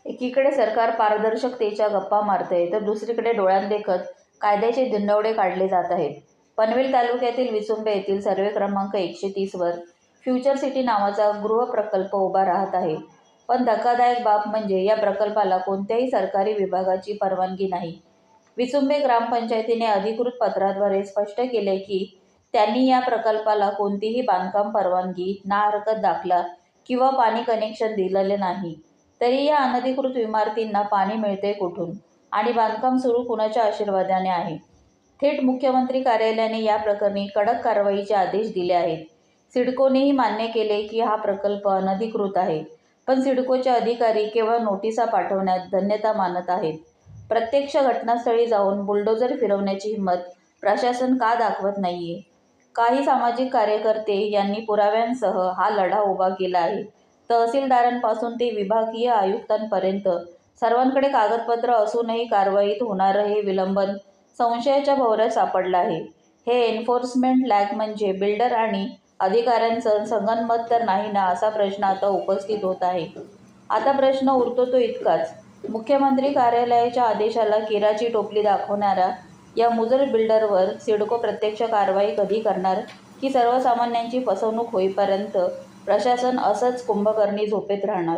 एकीकडे सरकार पारदर्शकतेच्या गप्पा मारतंय तर दुसरीकडे डोळ्यांदेखत कायद्याचे दिंडवडे काढले जात आहेत. पनवेल तालुक्यातील विसुंबे येथील सर्वे क्रमांक 130 वर फ्युचर सिटी नावाचा गृहप्रकल्प उभा राहत आहे. पण धक्कादायक बाब म्हणजे या प्रकल्पाला कोणत्याही सरकारी विभागाची परवानगी नाही. विसुंबे ग्रामपंचायतीने अधिकृत पत्राद्वारे स्पष्ट केले की त्यांनी या प्रकल्पाला कोणतीही बांधकाम परवानगी, ना हरकत दाखला किंवा पाणी कनेक्शन दिलेले नाही. तरी या अनधिकृत इमारतींना पाणी मिळते कुठून आणि बांधकाम सुरू कुणाच्या आशीर्वादाने आहे? थेट मुख्यमंत्री कार्यालयाने या प्रकरणी कडक कारवाईचे आदेश दिले आहेत. सिडकोनेही मान्य केले की हा प्रकल्प अनधिकृत आहे, पण सिडकोचे अधिकारी केवळ नोटिसा पाठवण्यात धन्यता मानत आहेत. प्रत्यक्ष घटनास्थळी जाऊन बुलडोझर फिरवण्याची हिंमत प्रशासन का दाखवत नाहीये? काही सामाजिक कार्यकर्ते यांनी पुराव्यांसह हा लढा उभा केला आहे. तहसीलदारांपासून ते विभागीय आयुक्तांपर्यंत सर्वांकडे कागदपत्र असूनही कारवाईत होणारं हे विलंबन संशयाच्या भोवऱ्यात सापडलं आहे. हे एन्फोर्समेंट लॅग म्हणजे बिल्डर आणि अधिकाऱ्यांचं संगनमत तर नाही ना, असा प्रश्न आता उपस्थित होत आहे. आता प्रश्न उरतो तो इतकाच, मुख्यमंत्री कार्यालयाच्या आदेशाला केराची टोपली दाखवणाऱ्या या मुजर बिल्डरवर सिडको प्रत्यक्ष कारवाई कधी करणार, की सर्वसामान्यांची फसवणूक होईपर्यंत प्रशासन असंच कुंभकर्णी झोपेत राहणार?